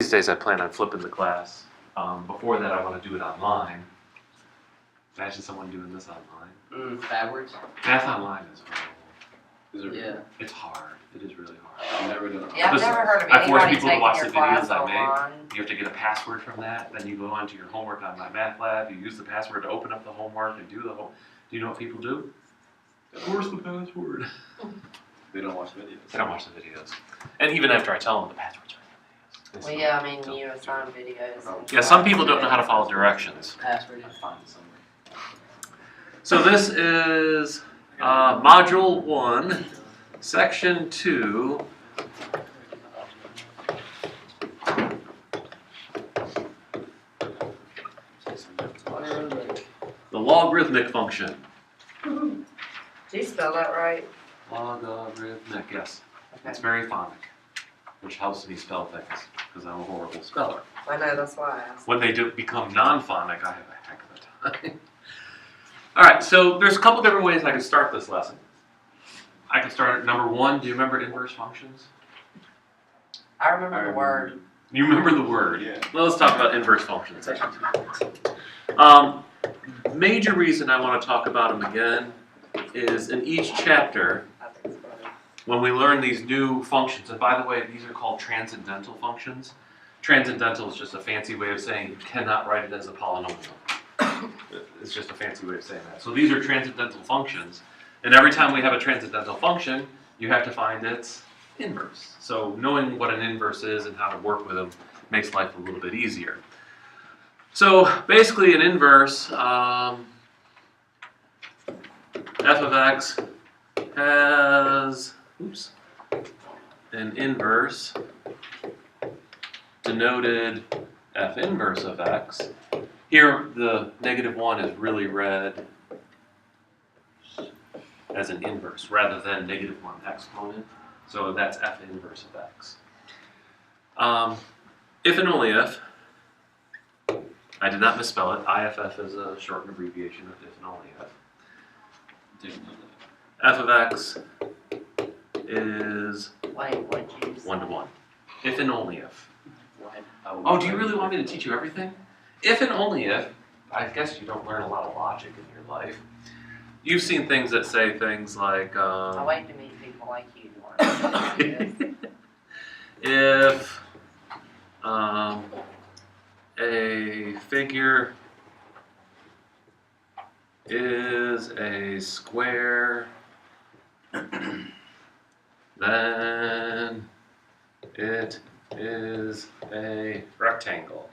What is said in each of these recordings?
these days I plan on flipping the class. Before that I want to do it online. Imagine someone doing this online. Backwards? Math online is horrible. Is it? Yeah. It's hard. It is really hard. I've never done it. Yeah, I've never heard of I force anybody people to taking watch your the class videos I online. make. You have to get a password from that. Then you go on to your homework on My Math Lab. You use the password to open up the homework and do the whole. Do you know what people do? Force the password. They don't watch videos. They don't watch the videos. And even after I tell them the passwords are in the videos. Well, yeah, I mean, you assign videos. Yeah, some people don't know how to follow directions. Password is fine somewhere. So this is Module 1, Section 2. The logarithmic function. Did you spell that right? Logarithmic, yes. Okay. It's very phonic, which helps me spell things, because I'm a horrible speller. I know, that's why I asked. When they do become non-phonic, I have a heck of a time. All right, so there's a couple different ways I could start this lesson. I could start at number 1. Do you remember inverse functions? I remember the word. You remember the word? Yeah. Well, let's talk about inverse functions. Major reason I want to talk about them again is in each chapter, I think it's funny. when we learn these new functions, and by the way, these are called transcendental functions. Transcendental is just a fancy way of saying you cannot write it as a polynomial. It's just a fancy way of saying that. So these are transcendental functions, and every time we have a transcendental function, you have to find its inverse. So knowing what an inverse is and how to work with them makes life a little bit easier. So basically an inverse, f of x has, an inverse denoted f inverse of x. Here the -1 is really read as an inverse rather than -1 exponent. So that's f inverse of x. If and only if, I did not misspell it, IFF is a shortened abbreviation of if and only if. Didn't know that. F of x is Wait, what'd you say? 1 to 1. If and only if. Why? Oh, do you really want me to teach you everything? If and only if, I guess you don't learn a lot of logic in your life. You've seen things that say things like, I wait to meet people like you to learn. if a figure is a square, then it is a rectangle.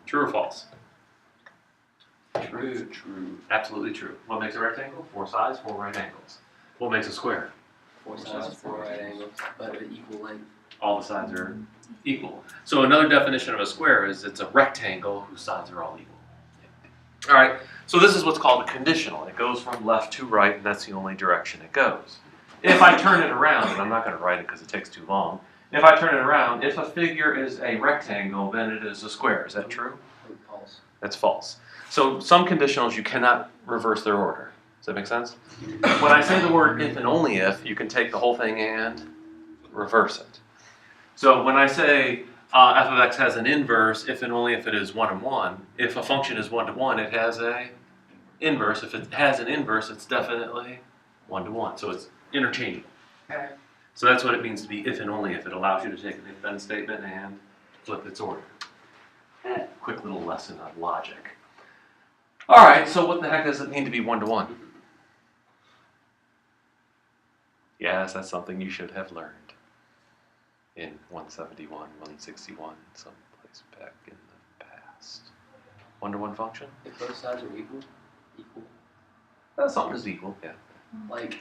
True or false? True. True. Absolutely true. What makes a rectangle? 4 sides, 4 right angles. What makes a square? 4 sides, 4 right angles, but of equal length. All the sides are equal. So another definition of a square is it's a rectangle whose sides are all equal. All right, so this is what's called a conditional. It goes from left to right, and that's the only direction it goes. If I turn it around, and I'm not going to write it because it takes too long, if I turn it around, if a figure is a rectangle, then it is a square. Is that true? False. That's false. So some conditionals, you cannot reverse their order. Does that make sense? When I say the word if and only if, you can take the whole thing and reverse it. So when I say f of x has an inverse, if and only if it is 1 and 1, if a function is 1 to 1, it has a inverse. If it has an inverse, it's definitely 1 to 1. So it's interchangeable. Okay. So that's what it means to be if and only if. It allows you to take an if-then statement and flip its order. Quick little lesson on logic. All right, so what the heck does it mean to be 1 to 1? Yes, that's something you should have learned in 171, 161, someplace back in the past. 1 to 1 function? If both sides are equal. Something is equal, yeah. Like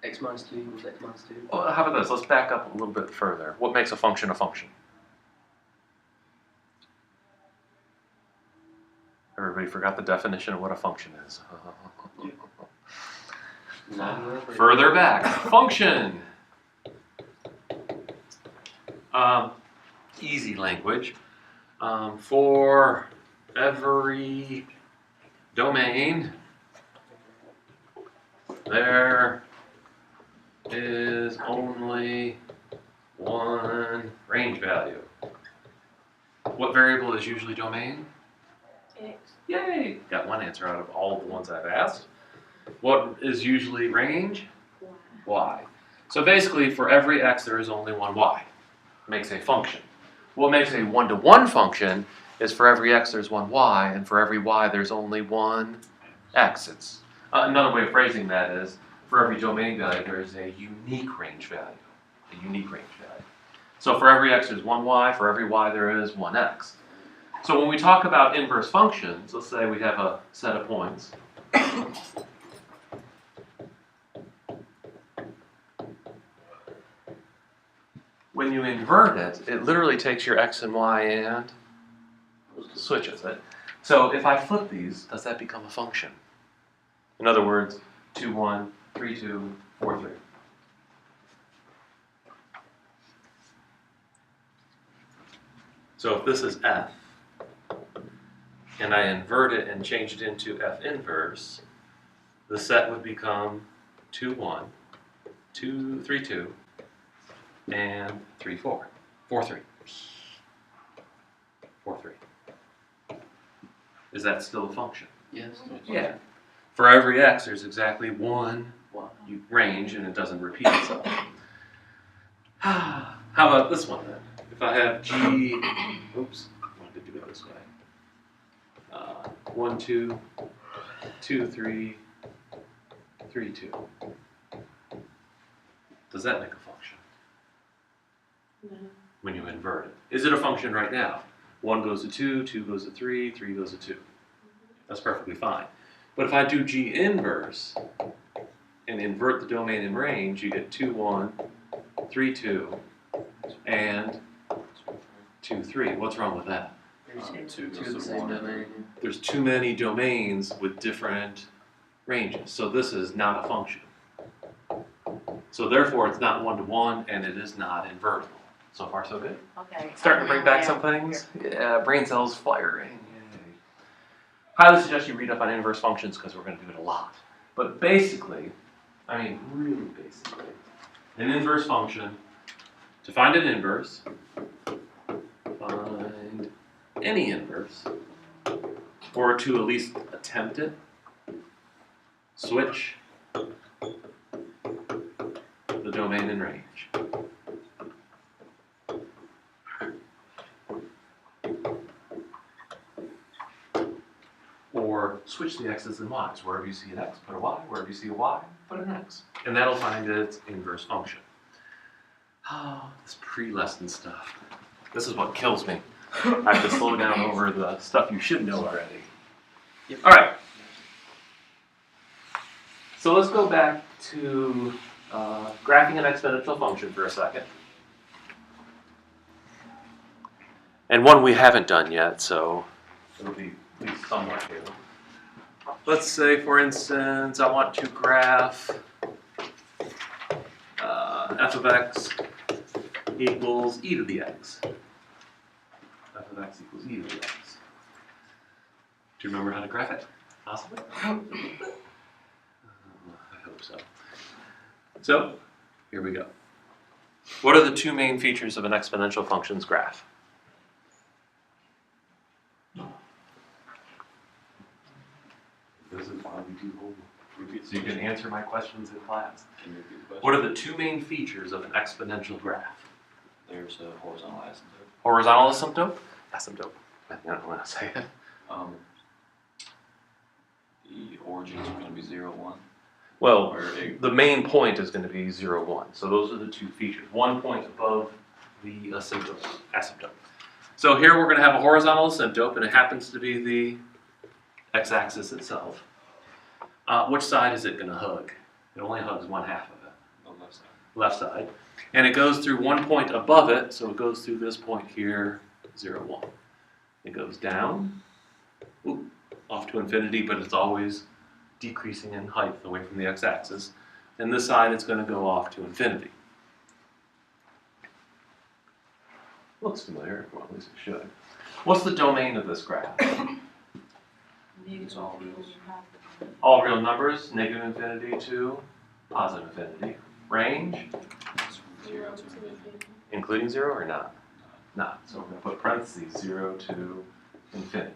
x minus 2 equals x minus 2. Well, how about this? Let's back up a little bit further. What makes a function a function? Everybody forgot the definition of what a function is. Further back. Function. Easy language. For every domain, there is only one range value. What variable is usually domain? X. Yay! Got one answer out of all of the ones I've asked. What is usually range? Y. Y. So basically, for every x, there is only one y. Makes a function. What makes a one-to-one function is for every x, there's one y, and for every y, there's only one x. It's another way of phrasing that is, for every domain value, there is a unique range value. A unique range value. So for every x, there's one y. For every y, there is one x. So when we talk about inverse functions, let's say we have a set of points. When you invert it, it literally takes your x and y and switches it. So if I flip these, does that become a function? In other words, 2, 1, 3, 2, 4, 3. So if this is f, and I invert it and change it into f inverse, the set would become 2, 1, 2, 3, 2, and 3, 4. 4, 3. 4, 3. Is that still a function? Yes. Yeah. For every x, there's exactly one Y. range, and it doesn't repeat itself. How about this one then? If I have g, oops, I wanted to do it this way. 1, 2, 2, 3, 3, 2. Does that make a function No. when you invert it? Is it a function right now? 1 goes to 2, 2 goes to 3, 3 goes to 2. That's perfectly fine. But if I do g inverse and invert the domain and range, you get 2, 1, 3, 2, and 2, 3. What's wrong with that? There's Two two goes of the to same one. domain. There's too many domains with different ranges. So this is not a function. So therefore it's not one-to-one and it is not invertible. So far so good? Okay. Starting to bring back some things? Yeah, brain cells firing. Yay. Highly suggest you read up on inverse functions because we're going to do it a lot. But basically, I mean really basically, an inverse function, to find an inverse, find any inverse, or to at least attempt it, switch the domain and range. Or switch the x's and y's. Wherever you see an x, put a y. Wherever you see a y, put an x. And that'll find its inverse function. Oh, this pre-lesson stuff. This is what kills me. I have to slow down over the stuff you should know already. Yep. All right. So let's go back to graphing an exponential function for a second. And one we haven't done yet, so it'll be at least somewhat new. Let's say, for instance, I want to graph f of x equals e to the x. F of x equals e to the x. Do you remember how to graph it? Possibly? I hope so. So, here we go. What are the two main features of an exponential function's graph? This is why we do so you can answer my questions in class. Can you repeat the question? What are the two main features of an exponential graph? There's a horizontal asymptote. Horizontal asymptote? Asymptote. I don't want to say it. The origins are going to be 0, 1. Well, Or the main point is going to be 0, 1. So those are the two features. 1 point above the asymptote. So here we're going to have a horizontal asymptote, and it happens to be the x-axis itself. Which side is it going to hug? It only hugs one half of it. the left side. Left side. And it goes through 1 point above it, so it goes through this point here, 0, 1. It goes down, off to infinity, but it's always decreasing in height away from the x-axis. And this side, it's going to go off to infinity. Looks familiar, well, at least it should. What's the domain of this graph? It's all reals. All real numbers, negative infinity to positive infinity. Range, It's from 0 to infinity. including 0 or not? not. So we're going to put parentheses 0 to infinity.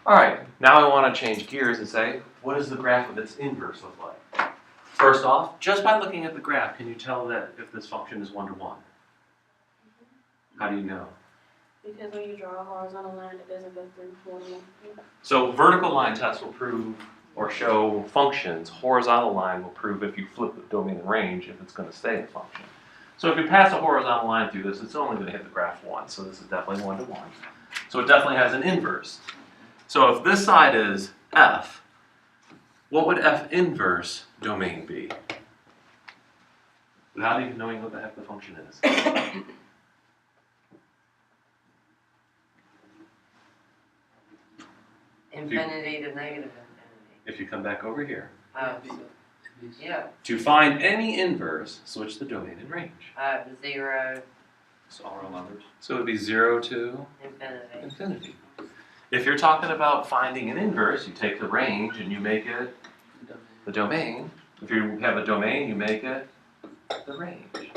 All right, now I want to change gears and say, what does the graph of its inverse look like? First off, just by looking at the graph, can you tell that if this function is 1 to 1? How do you know? Because when you draw a horizontal line, it doesn't go through one. So vertical line tests will prove or show functions. Horizontal line will prove if you flip the domain and range if it's going to stay a function. So if you pass a horizontal line through this, it's only going to hit the graph once. So this is definitely 1 to 1. So it definitely has an inverse. So if this side is f, what would f inverse domain be? Without even knowing what the heck the function is. Infinity to negative infinity. If you come back over here, Yeah, to find any inverse, switch the domain and range. 0, It's all real numbers. So it would be 0 to infinity. infinity. If you're talking about finding an inverse, you take the range and you make it the domain. If you have a domain, you make it the range.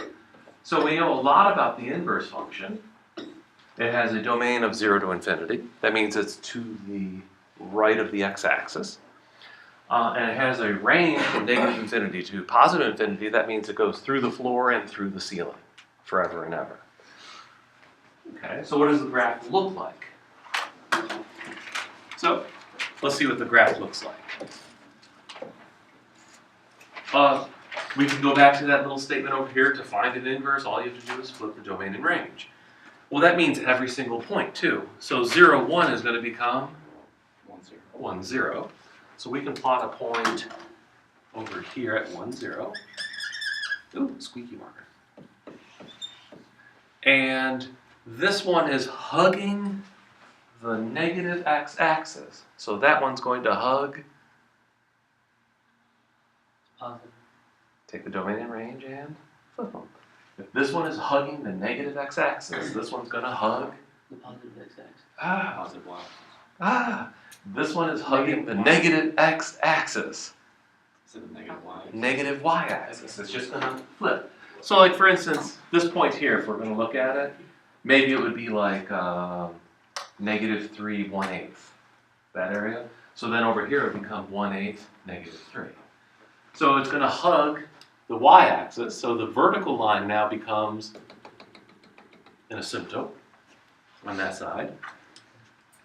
So we know a lot about the inverse function. It has a domain of 0 to infinity. That means it's to the right of the x-axis. And it has a range from negative infinity to positive infinity. That means it goes through the floor and through the ceiling, forever and ever. Okay, so what does the graph look like? So let's see what the graph looks like. We can go back to that little statement over here. To find an inverse, all you have to do is flip the domain and range. Well, that means every single point too. So 0, 1 is going to become 1, 0. 1, 0. So we can plot a point over here at 1, 0. Ooh, squeaky marker. And this one is hugging the negative x-axis. So that one's going to hug, Positive. take the domain and range and flip them. If this one is hugging the negative x-axis, this one's going to hug, The positive x-axis. Positive y. This one is hugging the negative x-axis. Instead of negative y. Negative y-axis. It's just going to flip. So like for instance, this point here, if we're going to look at it, maybe it would be like negative 3, 1/8. That area. So then over here it would become 1/8, negative 3. So it's going to hug the y-axis. So the vertical line now becomes an asymptote on that side.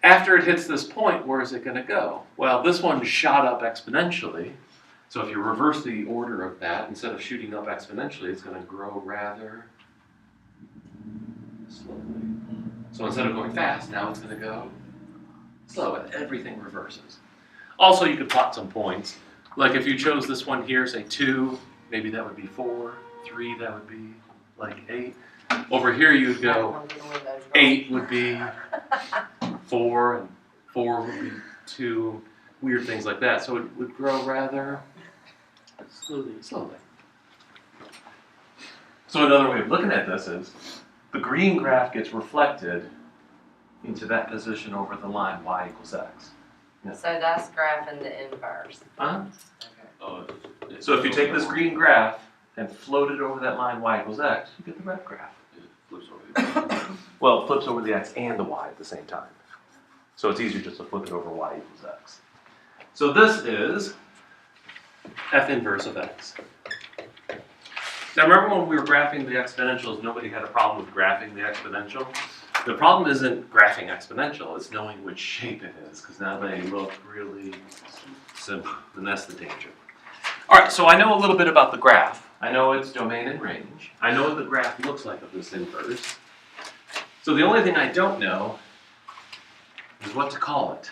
After it hits this point, where is it going to go? Well, this one shot up exponentially. So if you reverse the order of that, instead of shooting up exponentially, it's going to grow rather slowly. So instead of going fast, now it's going to go slow, and everything reverses. Also, you could plot some points. Like if you chose this one here, say 2, maybe that would be 4, 3, that would be like 8. Over here you'd go 8 would be 4, and 4 would be 2, weird things like that. So it would grow rather slowly. So another way of looking at this is the green graph gets reflected into that position over the line y equals x. So that's graphing the inverse. Huh? Oh, So if you take this green graph and float it over that line y equals x, you get the red graph. it flips over the Well, it flips over the x and the y at the same time. So it's easier just to flip it over y equals x. So this is f inverse of x. Now remember when we were graphing the exponentials, nobody had a problem with graphing the exponential? The problem isn't graphing exponential, it's knowing which shape it is, because now they look really simple, and that's the danger. All right, so I know a little bit about the graph. I know its domain and range. I know what the graph looks like of this inverse. So the only thing I don't know is what to call it.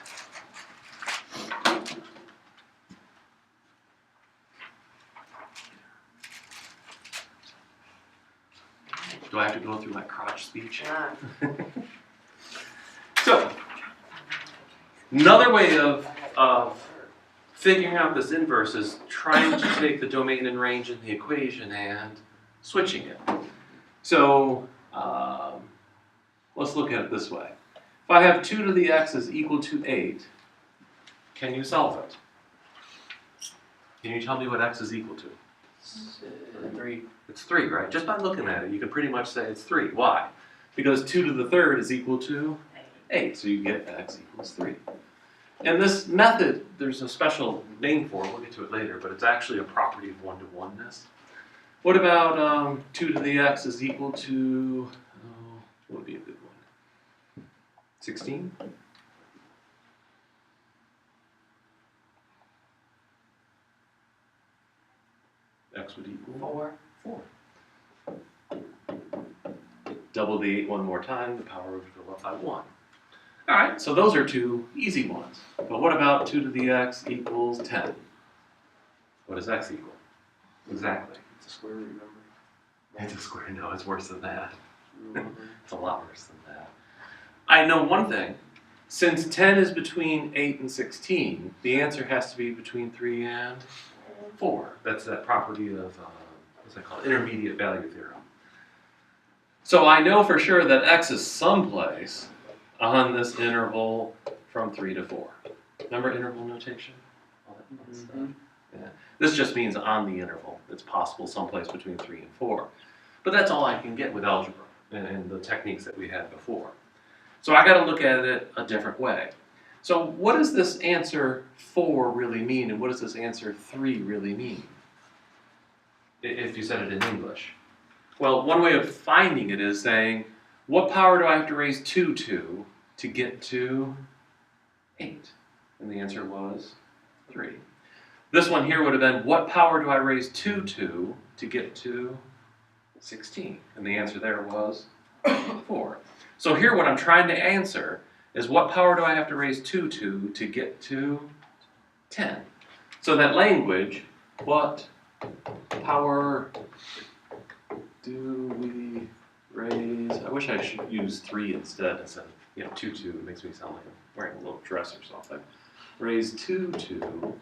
Do I have to go through my crotch speech? No. So, another way of figuring out this inverse is trying to take the domain and range in the equation and switching it. So, let's look at it this way. If I have 2 to the x is equal to 8, can you solve it? Can you tell me what x is equal to? 3. It's 3, right? Just by looking at it, you can pretty much say it's 3. Why? because 2 to the third is equal to 8, so you get x equals 3. And this method, there's a special name for it, we'll get to it later, but it's actually a property of one-to-oneness. What about 2 to the x is equal to, what would be a good one? 16? X would equal 4. Double the 8 one more time, the power would go up by 1. All right, so those are two easy ones. But what about 2 to the x equals 10? What does x equal? Exactly. It's a square root number. It's a square. No, it's worse than that. It's a lot worse than that. I know one thing. Since 10 is between 8 and 16, the answer has to be between 3 and 4. That's that property of, what's that called? Intermediate value theorem. So I know for sure that x is someplace on this interval from 3 to 4. Remember interval notation? All that fun stuff. Yeah. This just means on the interval. It's possible someplace between 3 and 4. But that's all I can get with algebra and the techniques that we had before. So I got to look at it a different way. So what does this answer 4 really mean, and what does this answer 3 really mean? If you said it in English. Well, one way of finding it is saying, what power do I have to raise 2 to get to 8? And the answer was 3. This one here would have been, what power do I raise 2 to get to 16? And the answer there was 4. So here what I'm trying to answer is, what power do I have to raise 2 to get to 10? So that language, what power do we raise? I wish I should use 3 instead of 2, it makes me sound like I'm wearing a little dress or something. Raise 2 to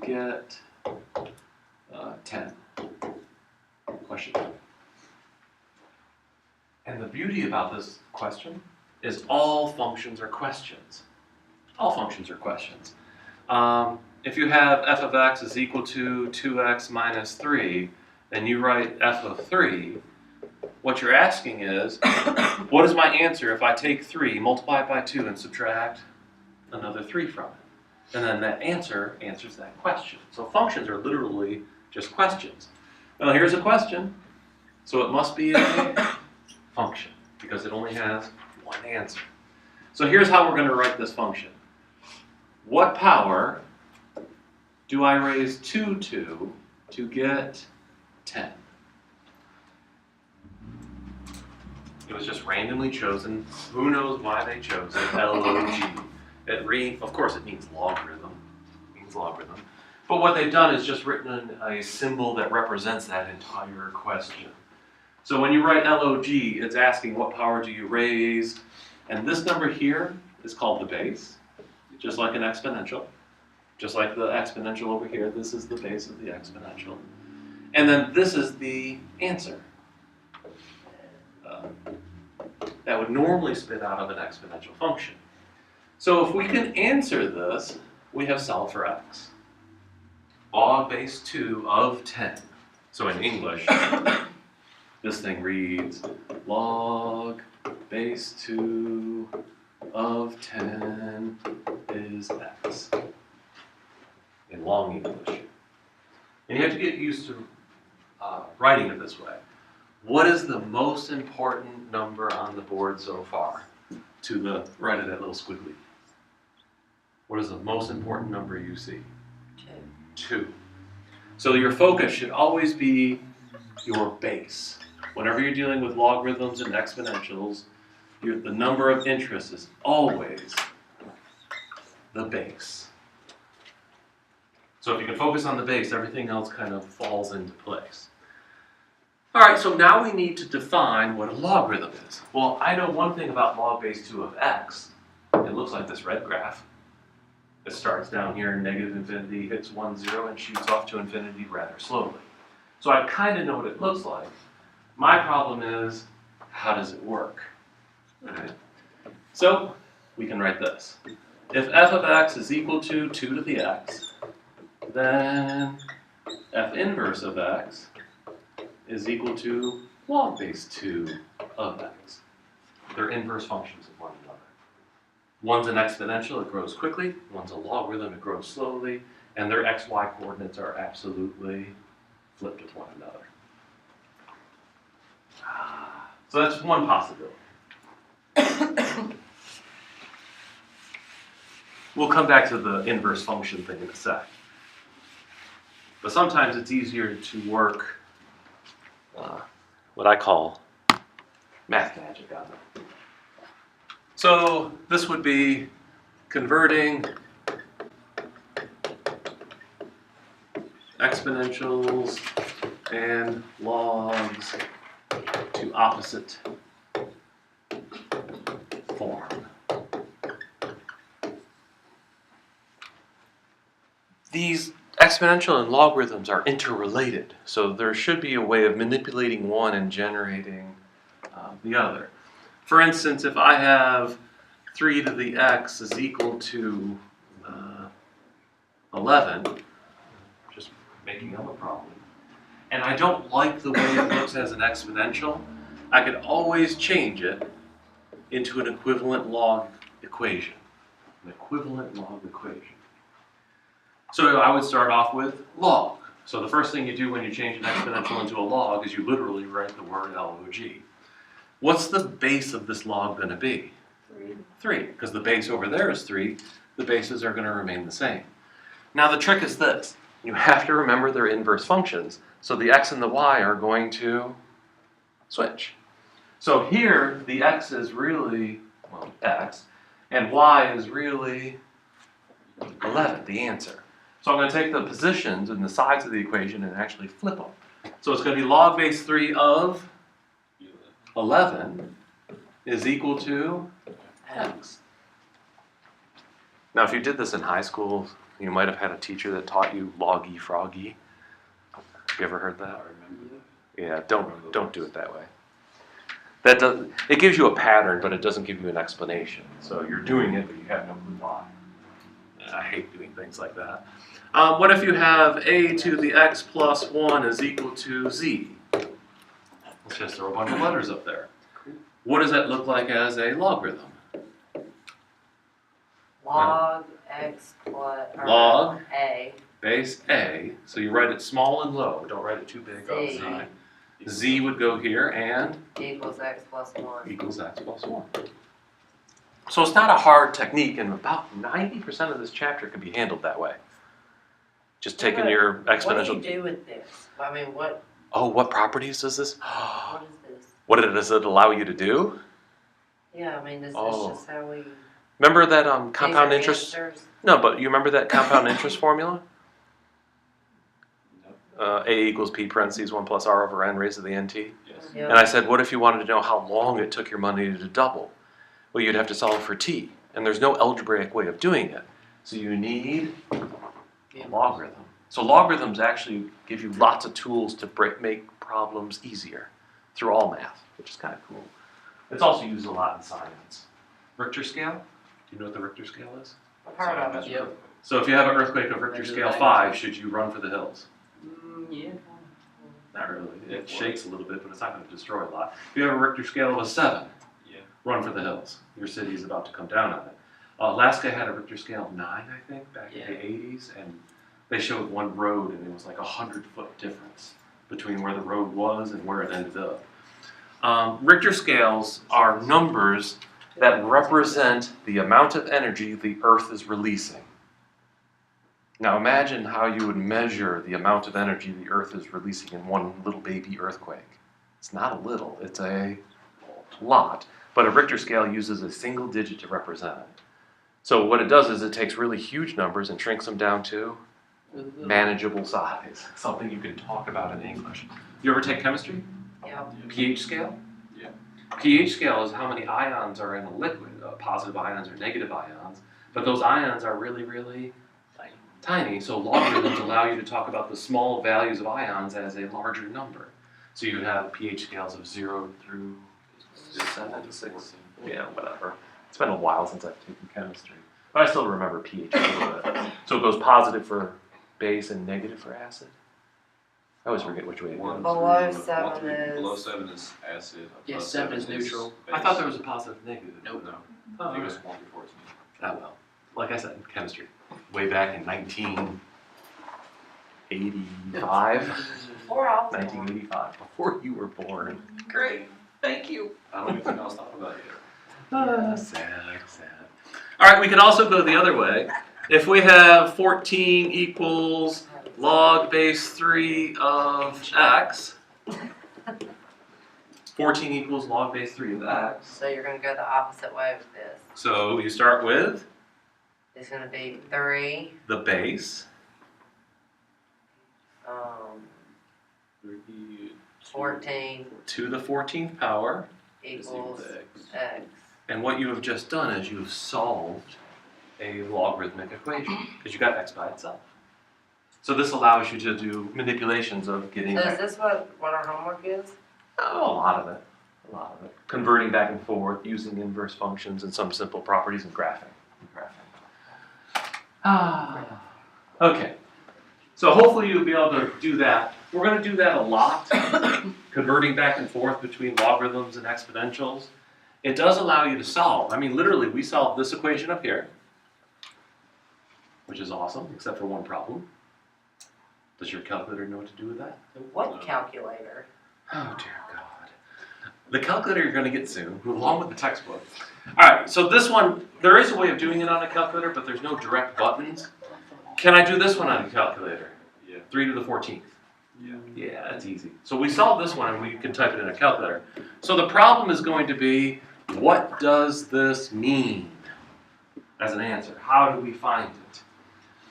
get 10. Question. And the beauty about this question is all functions are questions. All functions are questions. If you have f of x is equal to 2x minus 3, and you write f of 3, what you're asking is, what is my answer if I take 3, multiply it by 2, and subtract another 3 from it? And then that answer answers that question. So functions are literally just questions. Well, here's a question, so it must be a function, because it only has one answer. So here's how we're going to write this function. What power do I raise 2 to get 10? It was just randomly chosen. Who knows why they chose it? LOG. Of course, it means logarithm. It means logarithm. But what they've done is just written a symbol that represents that entire question. So when you write LOG, it's asking what power do you raise? And this number here is called the base, just like an exponential. Just like the exponential over here, this is the base of the exponential. And then this is the answer. That would normally spit out of an exponential function. So if we can answer this, we have solved for x. Log base 2 of 10. So in English, this thing reads log base 2 of 10 is x. In long English. And you have to get used to writing it this way. What is the most important number on the board so far? To the right of that little squiggly. What is the most important number you see? 2. So your focus should always be your base. Whenever you're dealing with logarithms and exponentials, the number of interest is always the base. So if you can focus on the base, everything else kind of falls into place. All right, so now we need to define what a logarithm is. Well, I know one thing about log base 2 of x. It looks like this red graph. It starts down here in negative infinity, hits 1, 0, and shoots off to infinity rather slowly. So I kind of know what it looks like. My problem is, how does it work? Okay. So we can write this. If f of x is equal to 2 to the x, then f inverse of x is equal to log base 2 of x. They're inverse functions of one another. One's an exponential, it grows quickly. One's a logarithm, it grows slowly. And their xy coordinates are absolutely flipped with one another. So that's one possibility. We'll come back to the inverse function thing in a sec. But sometimes it's easier to work what I call math magic on them. So this would be converting exponentials and logs to opposite form. These exponential and logarithms are interrelated, so there should be a way of manipulating one and generating the other. For instance, if I have 3 to the x is equal to 11, just making up a problem, and I don't like the way it looks as an exponential, I could always change it into an equivalent log equation. An equivalent log equation. So I would start off with log. So the first thing you do when you change an exponential into a log is you literally write the word log. What's the base of this log going to be? 3, because the base over there is 3. The bases are going to remain the same. Now the trick is this. You have to remember their inverse functions. So the x and the y are going to switch. So here, the x is really, well, x, and y is really 11, the answer. So I'm going to take the positions and the sides of the equation and actually flip them. So it's going to be log base 3 of 11 is equal to x. Now if you did this in high school, you might have had a teacher that taught you loggy froggy. Have you ever heard that? I remember that. Yeah, don't do it that way. It gives you a pattern, but it doesn't give you an explanation. So you're doing it, but you have no clue why. I hate doing things like that. What if you have a to the x plus 1 is equal to z? Let's just throw a bunch of letters up there. What does that look like as a logarithm? Log x plus Log. a Base a, so you write it small and low. Don't write it too big on the Z. side. Z would go here and equals x plus 1. equals x plus 1. So it's not a hard technique, and about 90% of this chapter can be handled that way. Just taking your exponential... What do you do with this? I mean, what what properties does this? what is this? What does it allow you to do? Yeah, I mean, this Oh. is just how we... Remember that these compound are interest? answers. No, but you remember that compound interest formula? No. A equals p parentheses 1 plus r over n raised to the nt. Yes. Yep. And I said, what if you wanted to know how long it took your money to double? Well, you'd have to solve for t, and there's no algebraic way of doing it. So you need a logarithm. So logarithms actually give you lots of tools to make problems easier through all math, which is kind of cool. It's also used a lot in science. Richter scale? Do you know what the Richter scale is? I've heard of it. Yep. So if you have an earthquake of Richter scale 5, should you run for the hills? Yeah. Not really. It shakes a little bit, but it's not going to destroy a lot. If you have a Richter scale of a 7, Yeah. run for the hills. Your city is about to come down on it. Alaska had a Richter scale of 9, I think, back in the 80s, and they showed one road, and it was like 100-foot difference between where the road was and where it ended up. Richter scales are numbers that represent the amount of energy the Earth is releasing. Now imagine how you would measure the amount of energy the Earth is releasing in one little baby earthquake. It's not a little, it's a lot. But a Richter scale uses a single digit to represent it. So what it does is it takes really huge numbers and shrinks them down to manageable size. Something you can talk about in English. You ever take chemistry? Yep. pH scale? Yeah. pH scale is how many ions are in a liquid, positive ions or negative ions. But those ions are really, really tiny. So logarithms allow you to talk about the small values of ions as a larger number. So you would have pH scales of 0 through 7, 6, yeah, whatever. It's been a while since I've taken chemistry. But I still remember pH a little bit. So it goes positive for base and negative for acid. I always forget which way it goes. Below through- seven one through- Below is- 7 is acid. Yeah, above 7 is neutral. I thought there was a positive negative. Nope. No, Oh, I think okay. it's 1 through 14. Ah, well, like I said, chemistry, way back in 1985, 1985, before you were born. Great, thank you. I don't even think I was talking about it yet. Sad. All right, we can also go the other way. If we have 14 equals log base 3 of x, 14 equals log base 3 of x. So you're gonna go the opposite way with this. So you start with It's gonna be 3, the base, 14 to the 14th power, Is equal equals to x. x. and what you have just done is you've solved a logarithmic equation, because you got x by itself. So this allows you to do manipulations of getting So is back, this what our homework is? a lot of it. Converting back and forth, using inverse functions and some simple properties and graphing. Okay. So hopefully you'll be able to do that. We're going to do that a lot, converting back and forth between logarithms and exponentials. It does allow you to solve. I mean, literally, we solved this equation up here, which is awesome, except for one problem. Does your calculator know what to do with that? What No. calculator? Oh, dear God. The calculator you're going to get soon, along with the textbook. All right, so this one, there is a way of doing it on a calculator, but there's no direct buttons. Can I do this one on a calculator? Yeah. 3 to the 14th. Yeah. Yeah, that's easy. So we solved this one and we can type it in a calculator. So the problem is going to be, what does this mean as an answer? How do we find it?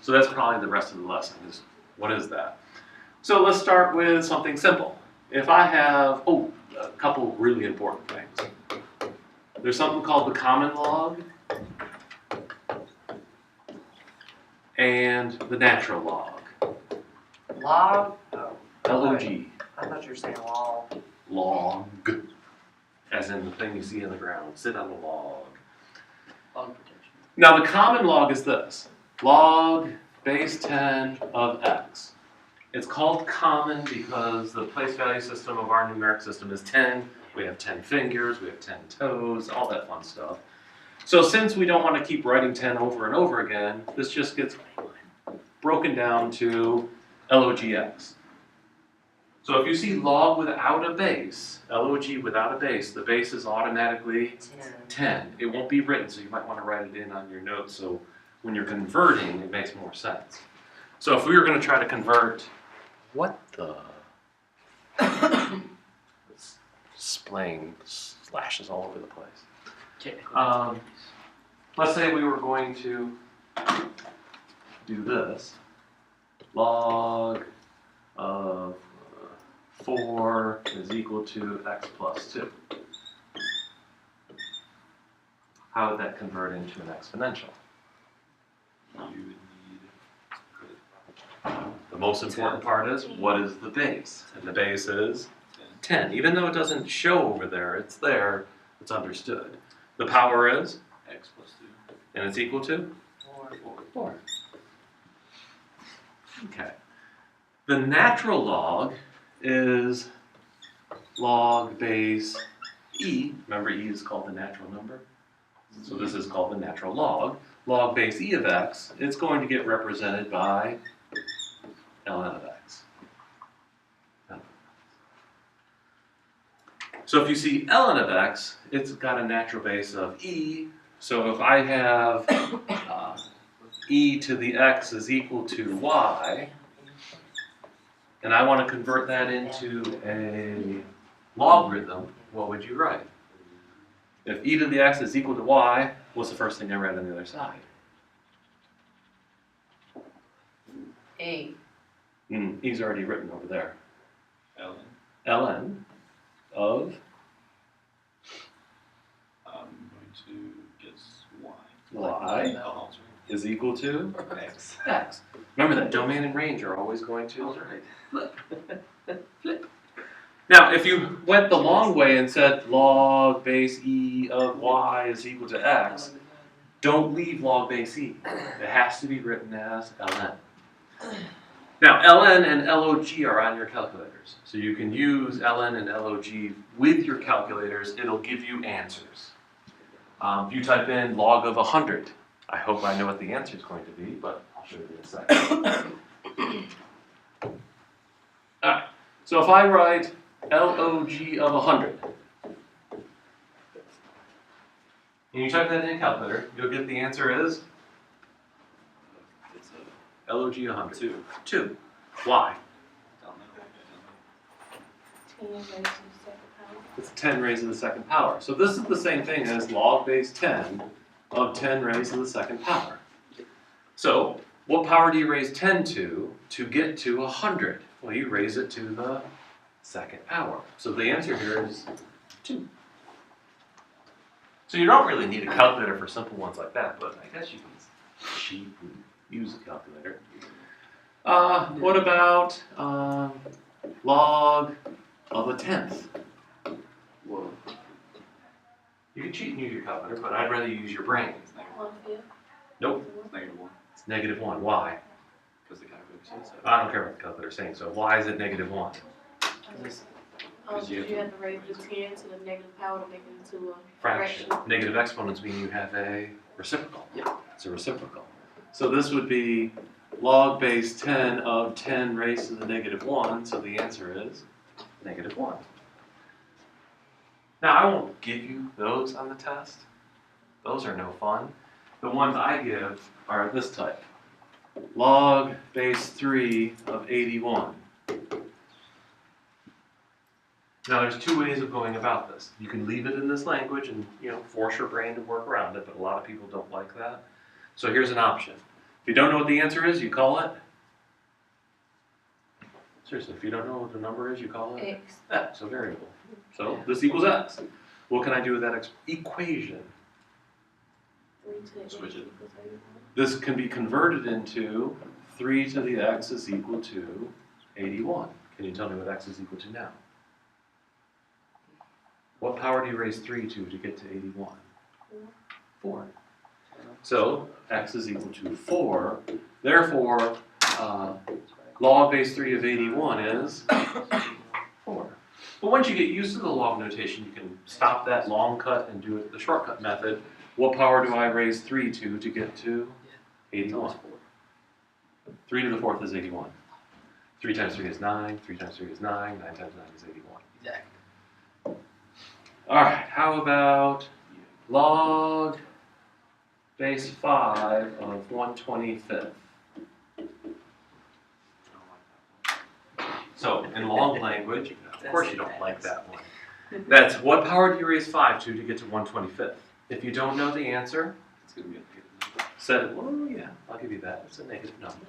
So that's probably the rest of the lesson is, what is that? So let's start with something simple. If I have, a couple really important things. There's something called the common log and the natural log. Log? Oh, L-O-G. I thought you were saying log. Log. As in the thing you see in the ground. Sit on a log. Log protection. Now the common log is this. Log base 10 of x. It's called common because the place value system of our numeric system is 10. We have 10 fingers, we have 10 toes, all that fun stuff. So since we don't want to keep writing 10 over and over again, this just gets broken down to logx. So if you see log without a base, log without a base, the base is automatically 10. It won't be written, so you might want to write it in on your notes so when you're converting, it makes more sense. So if we were going to try to convert, what the? It's splaying slashes all over the place. Technical. Let's say we were going to do this. Log of 4 is equal to x plus 2. How would that convert into an exponential? You would need. The most important part is, what is the base? And the base is 10. Even though it doesn't show over there, it's there, it's understood. The power is, X plus 2. and it's equal to? 4. 4. Okay. The natural log is log base e. Remember, e is called the natural number? So this is called the natural log. Log base e of x, it's going to get represented by ln of x. So if you see ln of x, it's got a natural base of e. So if I have e to the x is equal to y, and I want to convert that into a logarithm, what would you write? If e to the x is equal to y, what's the first thing I write on the other side? E. E's already written over there. Ln. ln of I'm going to guess y. y Oh, is equal to sorry. X. x. Remember that domain and range are always going to right. flip. Now, if you went the long way and said log base e of y is equal to x, don't leave log base e. It has to be written as ln. Now, ln and log are on your calculators. So you can use ln and log with your calculators. It'll give you answers. If you type in log of 100, I hope I know what the answer is going to be, but I'll show you in a second. Alright, so if I write log of 100, and you type that in a calculator, you'll get the answer is It's log 100. 2. 2. Why? Don't know. 10 raised to the second power. It's 10 raised to the second power. So this is the same thing as log base 10 of 10 raised to the second power. So what power do you raise 10 to get to 100? Well, you raise it to the second power. So the answer here is 2. So you don't really need a calculator for simple ones like that, but I guess you can cheat and use a calculator. What about log of a 10th? Well, You can cheat and use your calculator, but I'd rather you use your brain. it's negative 1/5. Nope, It's -1 it's -1. Why? because the calculator says so. I don't care what the calculator's saying, so why is it -1? Because you You have to raise the 10 to the negative power to make it into a Fraction. fraction. Negative exponents mean you have a reciprocal. Yeah. It's a reciprocal. So this would be log base 10 of 10 raised to the -1, so the answer is -1. Now I won't give you those on the test. Those are no fun. The ones I give are this type. Log base 3 of 81. Now there's two ways of going about this. You can leave it in this language and force your brain to work around it, but a lot of people don't like that. So here's an option. If you don't know what the answer is, you call it. Seriously, if you don't know what the number is, you call it X. x, a variable. So this equals x. What can I do with that equation? 3 to the Switch x it. equals 81. This can be converted into 3 to the x is equal to 81. Can you tell me what x is equal to now? What power do you raise 3 to get to 81? 4. So x is equal to 4. Therefore, log base 3 of 81 is 4. But once you get used to the log notation, you can stop that long cut and do it the shortcut method. What power do I raise 3 to get to 81? 3 to the 4th is 81. 3 times 3 is 9. 3 times 3 is 9. 9 times 9 is 81. Exactly. All right, how about log base 5 of 1/25? So in long language, of course you don't like that one. That's what power do you raise 5 to get to 1/25? If you don't know the answer, It's going to be a negative number. said, well, yeah, I'll give you that. It's a negative number.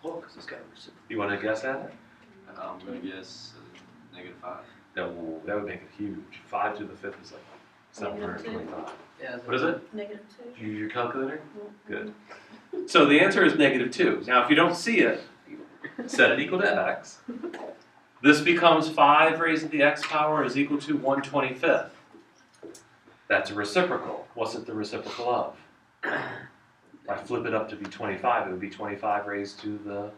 Well, because it's got a reciprocal. You want to guess at it? I'm going to guess -5. No, that would make it huge. 5 to the 5th is like 725. Yeah. What is it? -2. Did you use your calculator? Mhm. Good. So the answer is -2. Now, if you don't see it, set it equal to x. This becomes 5 raised to the x power is equal to 1/25. That's a reciprocal. What's it the reciprocal of? If I flip it up to be 25, it would be 25 raised to the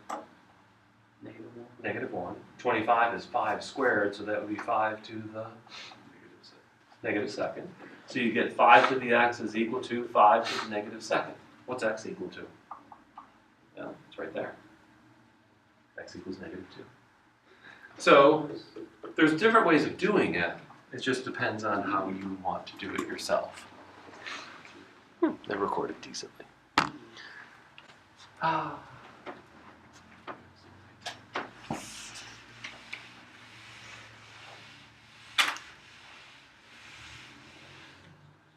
-1. 25 is 5 squared, so that would be 5 to the -2nd. So you get 5 to the x is equal to 5 to the -2nd. What's x equal to? Yeah, it's right there. X equals -2. So there's different ways of doing it. It just depends on how you want to do it yourself. They recorded decently.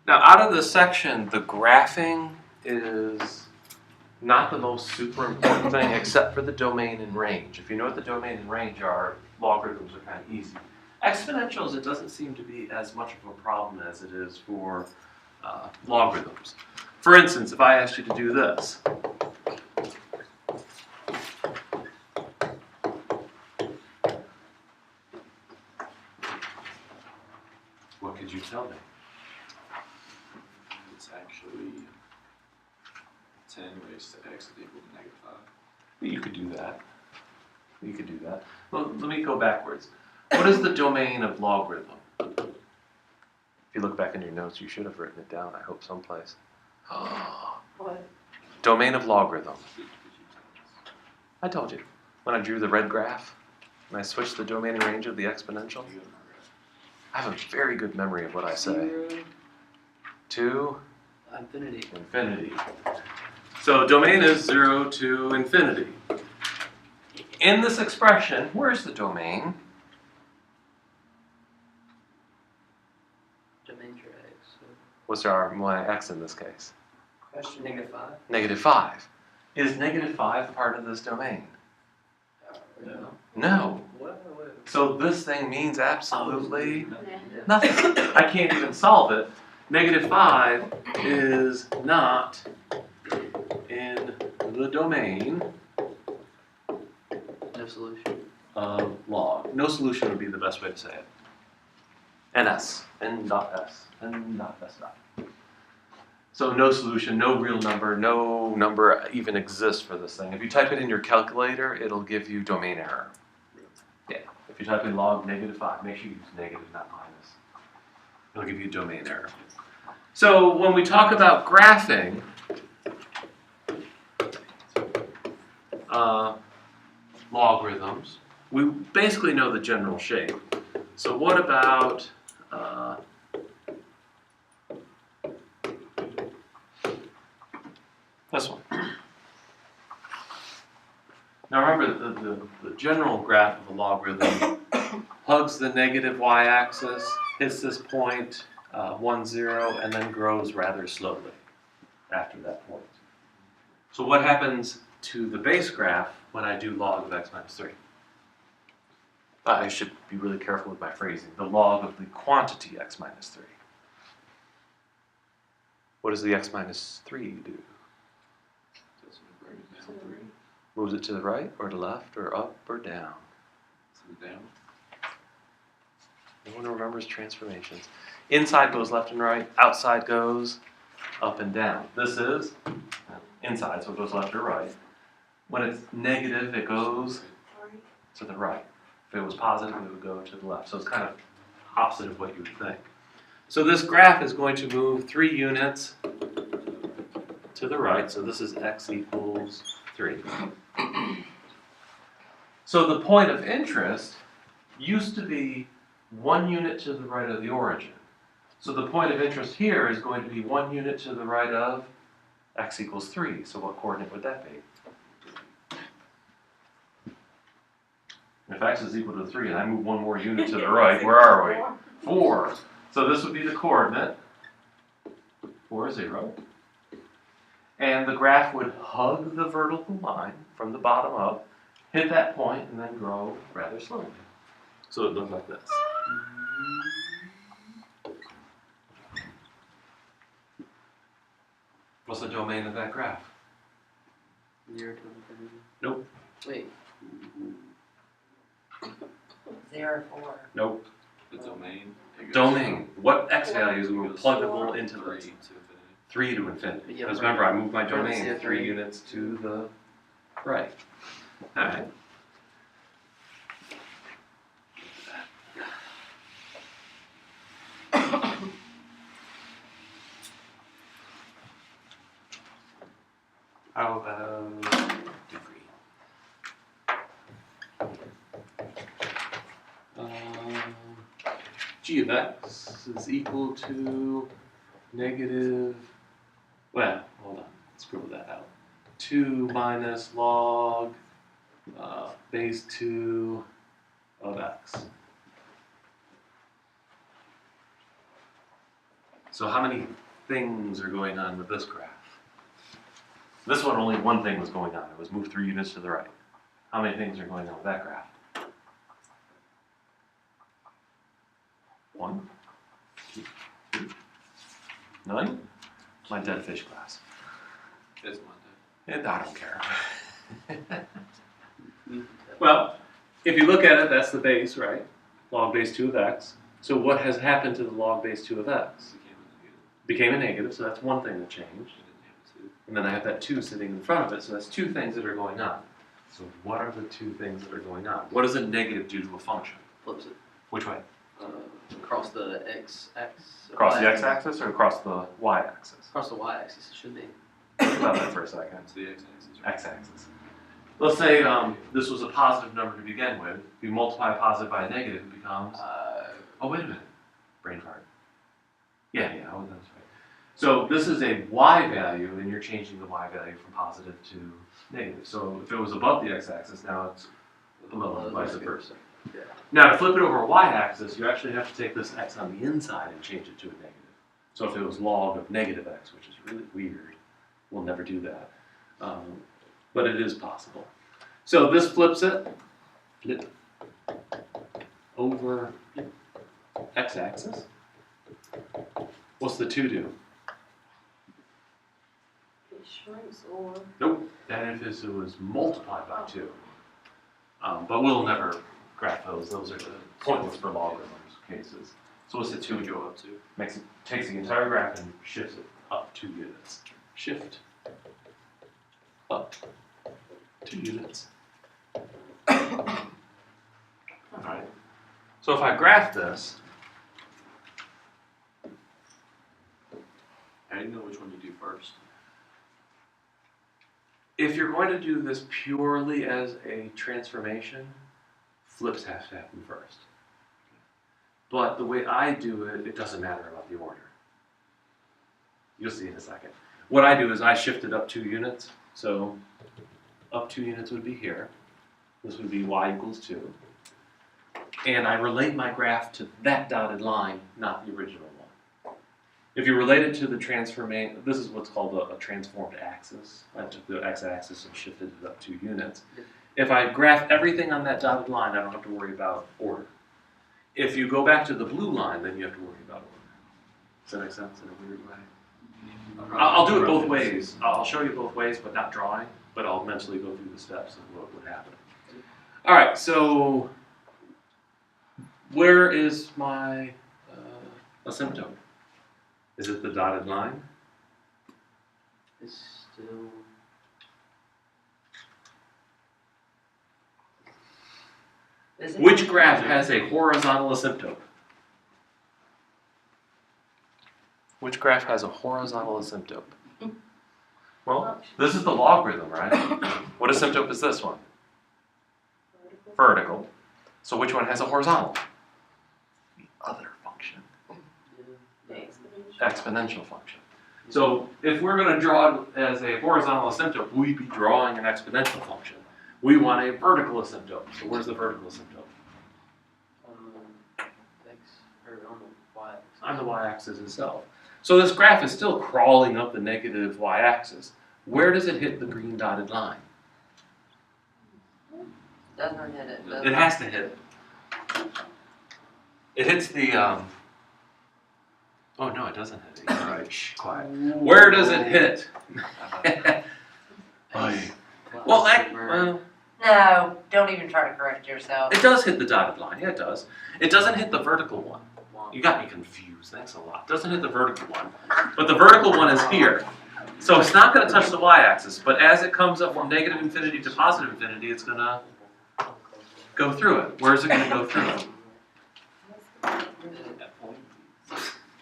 Now, out of this section, the graphing is not the most super important thing except for the domain and range. If you know what the domain and range are, logarithms are kind of easy. Exponentials, it doesn't seem to be as much of a problem as it is for logarithms. For instance, if I asked you to do this, what could you tell me? It's actually 10 raised to x is equal to -5. You could do that. You could do that. Well, let me go backwards. What is the domain of logarithm? If you look back in your notes, you should have written it down, I hope, someplace. What? Domain of logarithm. I told you. When I drew the red graph, and I switched the domain and range of the exponential. I have a very good memory of what I say. 0 To infinity. infinity. So domain is 0 to infinity. In this expression, where's the domain? Domain for x. So What's my x in this case? question -5. -5. Is -5 part of this domain? No. No. What? So this thing means absolutely Yeah. nothing. I can't even solve it. -5 is not in the domain No solution. of log. No solution would be the best way to say it. NS. N dot S. N dot S dot. So no solution, no real number, no number even exists for this thing. If you type it in your calculator, it'll give you domain error. Yeah. If you type in log -5, make sure you use negative, not minus. It'll give you domain error. So when we talk about graphing, logarithms, we basically know the general shape. So what about this one? Now remember, the general graph of a logarithm hugs the negative y-axis, hits this point, 1, 0, and then grows rather slowly after that point. So what happens to the base graph when I do log of x minus 3? I should be really careful with my phrasing. The log of the quantity x minus 3. What does the x minus 3 do? That's what brings it down 3. Moves it to the right or to left or up or down? So down. No one remembers transformations. Inside goes left and right, outside goes up and down. This is inside, so it goes left or right. When it's negative, it goes to the right. If it was positive, it would go to the left. So it's kind of opposite of what you would think. So this graph is going to move 3 units to the right. So this is x equals 3. So the point of interest used to be 1 unit to the right of the origin. So the point of interest here is going to be 1 unit to the right of x equals 3. So what coordinate would that be? If x is equal to 3 and I move 1 more unit to the right, where are we? 4. So this would be the coordinate, 4, 0. And the graph would hug the vertical line from the bottom up, hit that point, and then grow rather slowly. So it looked like this. What's the domain of that graph? 0 to infinity. Nope. Wait. 0, 4. Nope. The domain. It goes Domain. What x Four. values were Goes pluggable into from the 3 to infinity. 3 to infinity? Yeah, Because right. remember, I moved my Right, domain yeah, 3 right. units to the right. All right. How about degree? G of x is equal to negative, well, hold on, scribble that out. 2 minus log base 2 of x. So how many things are going on with this graph? This one, only one thing was going on. It was move 3 units to the right. How many things are going on with that graph? 1, 2, 3, none? My dead fish class. It's Monday. And I don't care. Well, if you look at it, that's the base, right? Log base 2 of x. So what has happened to the log base 2 of x? Became a negative. Became a negative, so that's one thing that changed. I didn't have 2. And then I have that 2 sitting in front of it, so that's 2 things that are going on. So what are the two things that are going on? What does a negative do to a function? Flips it, Which way? across the x-axis. Across the x-axis or across the y-axis? Across the y-axis, it should be. Think about that for a second. It's the x-axis. Right? X-axis. Let's say this was a positive number to begin with. If you multiply a positive by a negative, it becomes... oh, wait a minute. Brain fart. Yeah, that's right. So this is a y value, and you're changing the y value from positive to negative. So if it was above the x-axis, now it's below, and vice versa. Yeah. Now to flip it over a y-axis, you actually have to take this x on the inside and change it to a negative. So if it was log of negative x, which is really weird, we'll never do that. But it is possible. So this flips it flip over x-axis. What's the 2 do? It shrinks or. Nope. That if it was multiplied by 2. But we'll never graph those. Those are the pointless for logarithms cases. So what's the 2 Would do? go up to. Takes the entire graph and shifts it up 2 units. Shift up 2 units. Alright. So if I graph this, How do you know which one you do first? if you're going to do this purely as a transformation, flips have to happen first. But the way I do it, it doesn't matter about the order. You'll see in a second. What I do is I shift it up 2 units. So up 2 units would be here. This would be y equals 2. And I relate my graph to that dotted line, not the original one. If you relate it to the transformation, this is what's called a transformed axis. I took the x-axis and shifted it up 2 units. If I graph everything on that dotted line, I don't have to worry about order. If you go back to the blue line, then you have to worry about order. Does that make sense in a weird way? I'll do it both ways. I'll show you both ways, but not drawing. But I'll mentally go through the steps of what would happen. All right, so where is my asymptote? Is it the dotted line? It's still. Which graph has a horizontal asymptote? Which graph has a horizontal asymptote? Well, this is the logarithm, right? What asymptote is this one? Vertical. So which one has a horizontal? The other function. The exponential. Exponential function. So if we're going to draw it as a horizontal asymptote, we'd be drawing an exponential function. We want a vertical asymptote. So where's the vertical asymptote? X, or on the y-axis. On the y-axis itself. So this graph is still crawling up the negative y-axis. Where does it hit the green dotted line? Doesn't hit it. It has to hit it. It hits the, oh no, it doesn't hit it. All right, shh, quiet. Where does it hit? Well, No, don't even try to correct yourself. it does hit the dotted line. Yeah, it does. It doesn't hit the vertical one. You got me confused. Thanks a lot. It doesn't hit the vertical one. But the vertical one is here. So it's not going to touch the y-axis. But as it comes up from negative infinity to positive infinity, it's going to go through it. Where is it going to go through it? That point.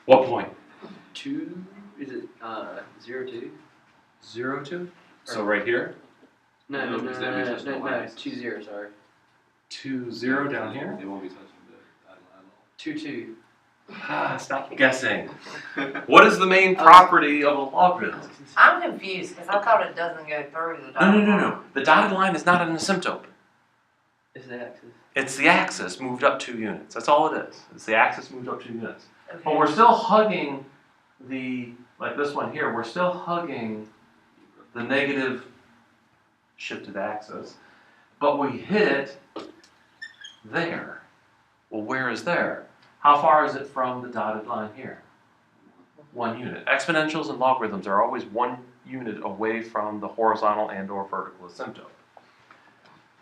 What point? 2, is it 0, 2? 0, 2? So right here? No, No, no, no, because no, that means no, there's no no, y-axis. 2, 0, sorry. 2, 0 down here? They won't be touching the dotted line 2, 2. Stop guessing. What is the main property of a logarithm? I'm confused because I thought it doesn't go through the No. dotted line. The dotted line is not an asymptote. It's the axis. It's the axis moved up 2 units. That's all it is. It's the axis moved up 2 units. Okay. But we're still hugging the, like this one here, we're still hugging the negative shifted axis. But we hit it there. Well, where is there? How far is it from the dotted line here? 1 unit. Exponentials and logarithms are always 1 unit away from the horizontal and or vertical asymptote.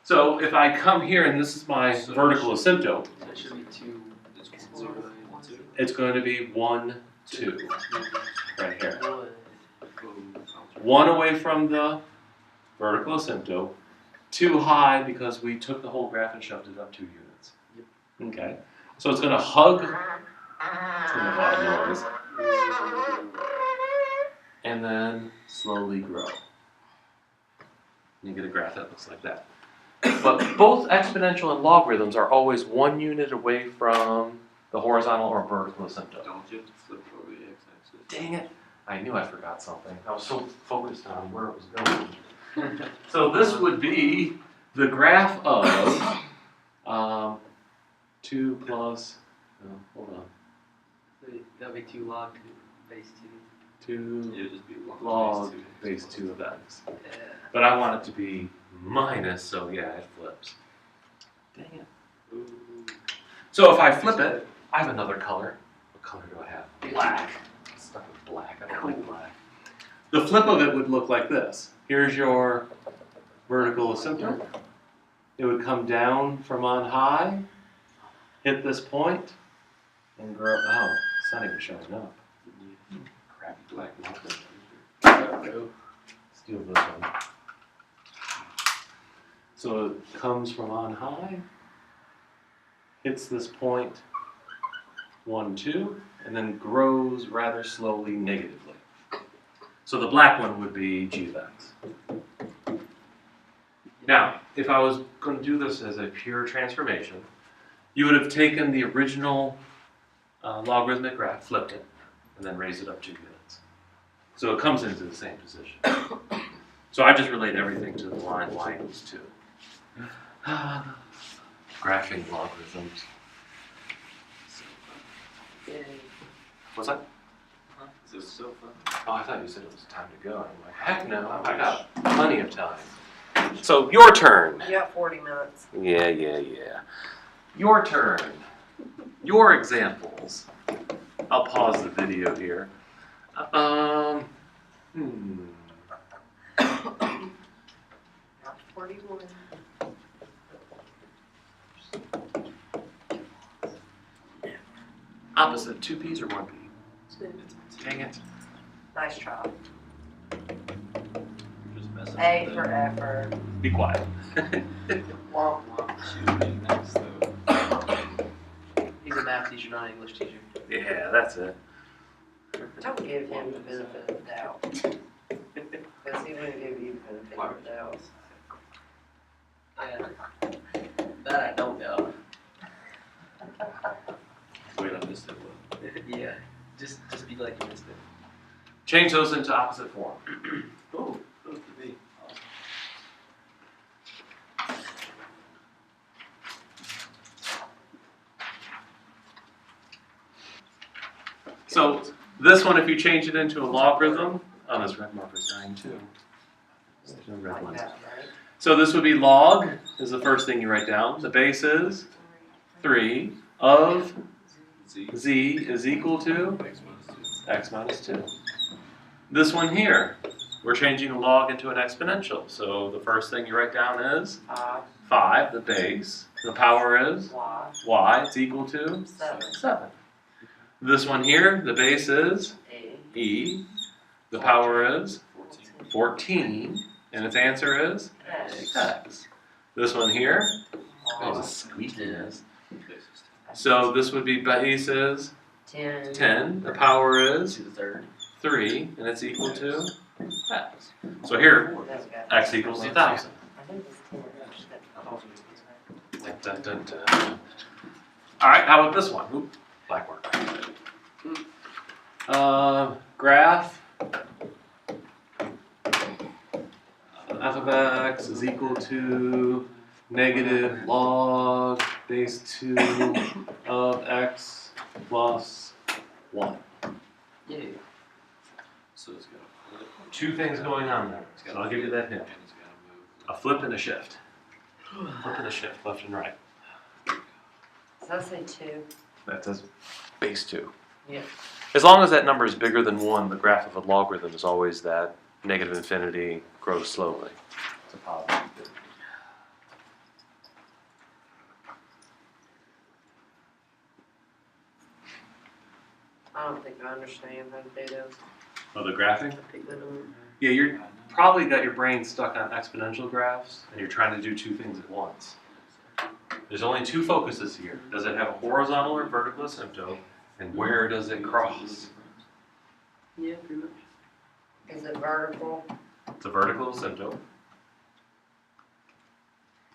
So if I come here and this is my vertical asymptote, So it should be 2, 0, and 2. it's going to be 1, 2, right here. What? 1 away from the vertical asymptote, too high because we took the whole graph and shoved it up 2 units. Okay. So it's going to hug. It's going to have noise. And then slowly grow. You get a graph that looks like that. But both exponential and logarithms are always 1 unit away from the horizontal or vertical asymptote. Don't you have to flip it over the x-axis? Dang it! I knew I forgot something. I was so focused on where it was going. So this would be the graph of 2 plus, hold on, So that'd be 2 log 2 base 2 It would just be log base 2 of x. 2. Yeah. But I want it to be minus, so yeah, it flips. Dang it. Ooh. So if I flip it, I have another color. What color do I have? Black. I'm stuck with black. I don't like black. The flip of it would look like this. Here's your vertical asymptote. It would come down from on high, hit this point, and grow. Oh, it's not even showing up. Crappy black marker. Steal this one. So it comes from on high, hits this point, 1, 2, and then grows rather slowly negatively. So the black one would be g of x. Now, if I was going to do this as a pure transformation, you would have taken the original logarithmic graph, flipped it, and then raised it up 2 units. So it comes into the same position. So I just relate everything to the line y equals 2. Graphing logarithms. Yay. What's that? This is so fun. Oh, I thought you said it was time to go. I'm like, heck no, I got plenty of time. So your turn. You got 40 minutes. Yeah. Your turn. Your examples. I'll pause the video here. Got 41. Opposite, 2 p's or 1 p? 2. Dang it. Nice try. You're just messing A with for effort. Be quiet. Womp womp. Shooting next though. He's a math teacher, not an English teacher. Yeah, that's it. Don't give him the benefit of the doubt. Because he wouldn't give you the benefit of the doubt. Yeah. That I don't know. Wait, I missed it. What? Yeah. Just be like you missed it. Change those into opposite form. Oh, close to me. Awesome. So this one, if you change it into a logarithm, oh, this red marker's dying too. There's no red Like ones. that, right? So this would be log, is the first thing you write down. The base is 3 of Z. z is equal to X minus 2. x minus 2. This one here, we're changing a log into an exponential. So the first thing you write down is 5, the base. The power is Y. y, it's equal to 7. 7. This one here, the base is A. e. The power is 14. 14, and its answer is X. x. This one here, Y. is squeakiness. Basis So this would be base is 10. 10. The power is To the third. 3, and it's equal to x. So here, That's got- x equals 1,000. I think it's 10. Dun, dun, dun, dun. All right, how about this one? Oop, black marker. Graph f of x is equal to negative log base 2 of x plus 1. Yay. So it's got to flip. 2 things going on there, so I'll give you that hint. And it's got to move. A flip and a shift. Flip and a shift, left and right. Does that say 2? That says base 2. Yeah. As long as that number is bigger than 1, the graph of a logarithm is always that negative infinity grows slowly. It's a positive. I don't think I understand how to do those. Oh, the graphing? I picked that up. Yeah, you're. probably got your brain stuck on exponential graphs and you're trying to do two things at once. There's only two focuses here. Does it have a horizontal or vertical asymptote, and where does it cross? Yeah, pretty much. Is it vertical? It's a vertical asymptote.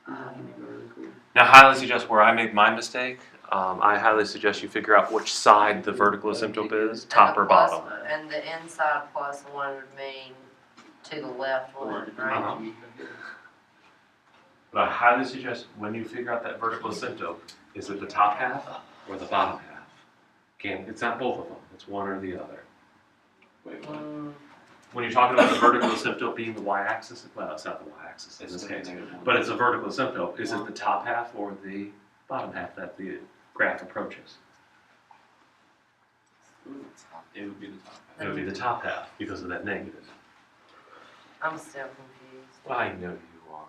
Vertical. Now, highly suggest where I made my mistake. I highly suggest you figure out which side the vertical asymptote is, top And the or plus- bottom. And the inside plus one would mean to the left one, right? Uh-huh. But I highly suggest when you figure out that vertical asymptote, is it the top half or the bottom half? Again, it's not both of them. It's one or the other. Wait, what? When you're talking about the vertical asymptote being the y-axis, well, it's not the y-axis in this case, but it's a vertical asymptote. Is it the top half or the bottom half that the graph approaches? It would be the top It would be the top half because of that negative. I'm still confused. Well, I know you are.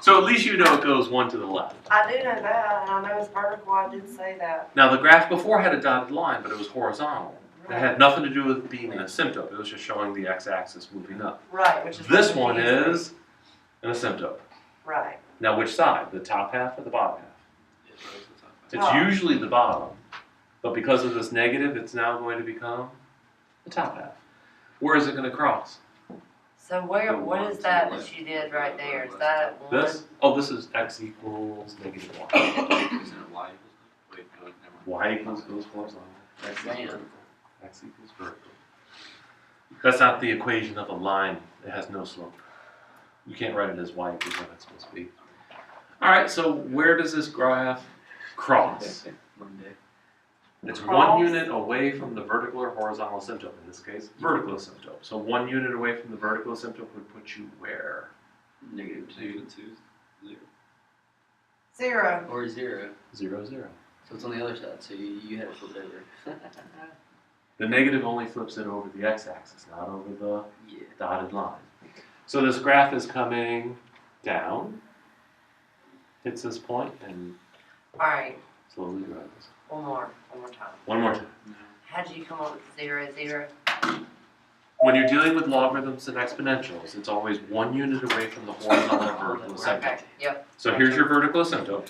So at least you know it goes one to the left. I do know that, and I know it's vertical, I did say that. Now the graph before had a dotted line, but it was horizontal. It had nothing to do with being an asymptote. It was just showing the x-axis moving up. Right, which is. This what one confused me. is an asymptote. Right. Now which side? The top half or the bottom half? It's always the top It's Oh. usually the bottom, but because of this negative, it's now going to become the top half. Where is it going to cross? So where, what is that that you did right there? Is that one? This? Oh, this is x equals negative 1. Isn't it y? Wait, no, never mind. Y equals goes horizontal. X equals Damn. vertical. X equals vertical. That's not the equation of a line. It has no slope. You can't write it as y equals what it's supposed to be. All right, so where does this graph cross? Monday. It's Cross. 1 unit away from the vertical or horizontal asymptote, in this case, vertical asymptote. So 1 unit away from the vertical asymptote would put you where? Negative 2. Negative 2, 0. 0. Or 0. 0, 0. So it's on the other side, so you had it flipped over. The negative only flips it over the x-axis, not over the Yeah. dotted line. So this graph is coming down, hits this point, and Alright, slowly rises. one more time. One more time. How'd you come up with 0, 0? When you're dealing with logarithms and exponentials, it's always 1 unit away from the horizontal or vertical asymptote. Okay, yep. So here's your vertical asymptote.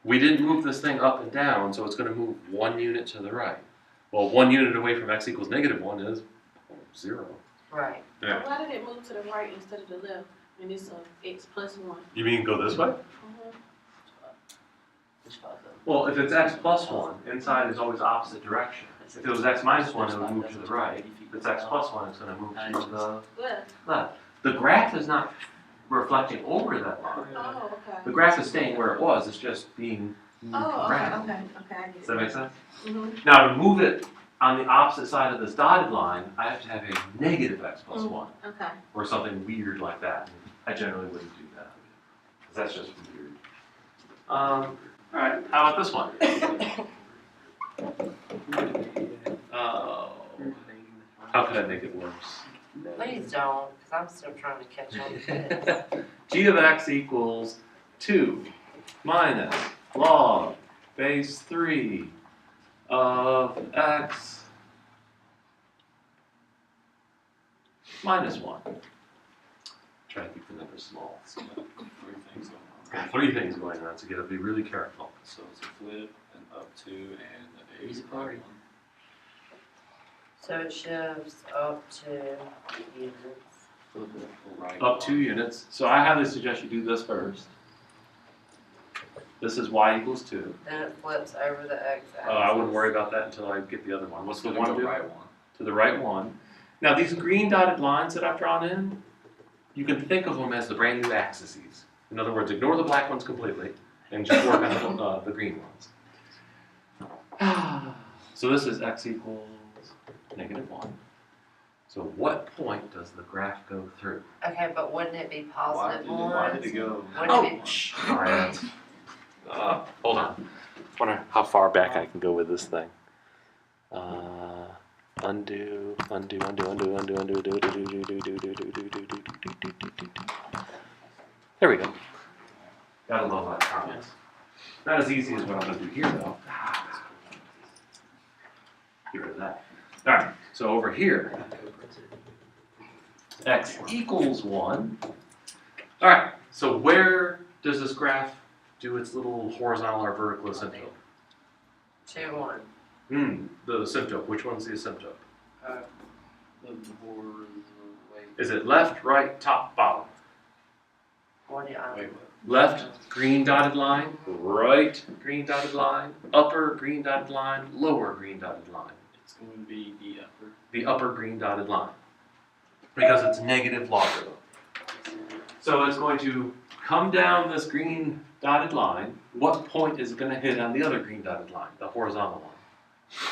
We didn't move this thing up and down, so it's going to move 1 unit to the right. Well, 1 unit away from x equals negative 1 is 0. Right. Yeah. Why did it move to the right instead of the left? And it's a x plus 1. You mean go this way? Mhm. Which spot though? Well, if it's x plus 1, inside is always opposite direction. If it was x minus 1, it would move to the right. If it's x plus 1, it's going to move to the Left. left. The graph is not reflecting over that line. Oh, okay. The graph is staying where it was, it's just being moved Oh, okay, around. okay, I get it. Does that make sense? Mhm. Now, to move it on the opposite side of this dotted line, I have to have a negative x plus 1, Okay. or something weird like that. I generally wouldn't do that, because that's just weird. Alright, how about this one? Oh, how could I make it worse? Please don't, because I'm still trying to catch on to this. G of x equals 2 minus log base 3 of x minus 1. Try to keep the numbers small. So, 3 things going It's got 3 things going on, so you gotta be really careful. So it's a flip, an up 2, and a Easy party. right 1. So it shifts up to units. Flip it. Right Up 2 units. So I highly suggest you do this first. This is y equals 2. Then it flips over the x-axis. I wouldn't worry about that until I get the other one. What's the one do? Right 1. To the right one. Now these green dotted lines that I've drawn in, you can think of them as the brand new axes. In other words, ignore the black ones completely and just work on the green ones. So this is x equals negative 1. So what point does the graph go through? Okay, but wouldn't it be Why positive did ones? it go? Wouldn't it be? shh. Alright. Hold on. Wonder how far back I can go with this thing. Undo. There we go. Gotta love electronics. Not as easy as what I'm gonna do here though. Get rid of that. Alright, so over here, x equals 1. All right, so where does this graph do its little horizontal or vertical asymptote? 2, 1. The asymptote. Which one's the asymptote? The horizontal, wait, Is it left, right, top, bottom? What do you, wait, what? Left, green dotted line. Right, green dotted line. Upper, green dotted line. Lower, green dotted line. It's going to be the upper. The upper green dotted line. Because it's negative logarithm. So it's going to come down this green dotted line. What point is it going to hit on the other green dotted line, the horizontal one?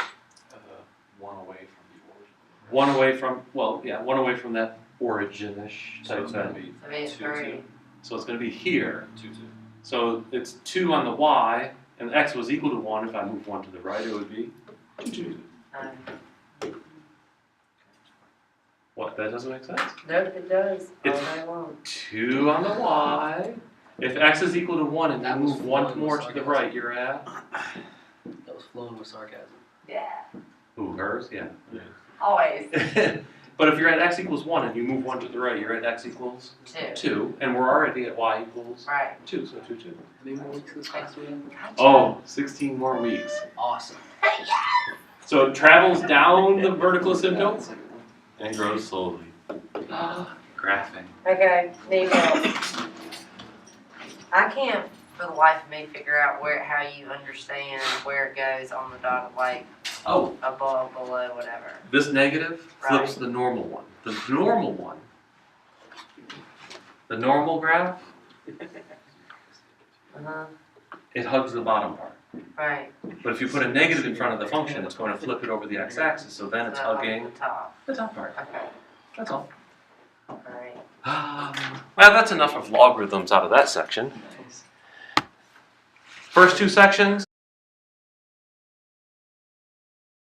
One away from the origin. One away from, well, yeah, one away from that origin-ish So type it's going to thing. be So it's 2, 3. So it's going to be here. 2, 2. So it's 2 on the y, and x was equal to 1. If I move 1 to the right, it would be 2, 2. What, that doesn't make sense? Nope, it does, all It's- day long. 2 on the y. If x is equal to 1 and you That was move 1 flowing more with to the sarcasm. right, you're at? That was flowing with sarcasm. Yeah, Who, hers? Yeah. always. But if you're at x equals 1 and you move 1 to the right, you're at x equals 2, 2. And we're already at y equals right. 2, so 2, 2. How many more weeks this past week? Oh, 16 more weeks. Awesome. So it travels down the vertical asymptote and grows slowly. Graphing. Okay, need help. I can't for the life of me figure out how you understand where it goes on the dotted line, Oh, above, below, whatever. this negative flips Right. the normal one. The normal one, the normal graph, Uh-huh, it hugs the bottom part. right. But if you put a negative in front of the function, it's going to flip it over the x-axis, so then it's So on hugging the top, the top part. okay, That's all. alright. Well, that's enough of logarithms out of that section. First two sections,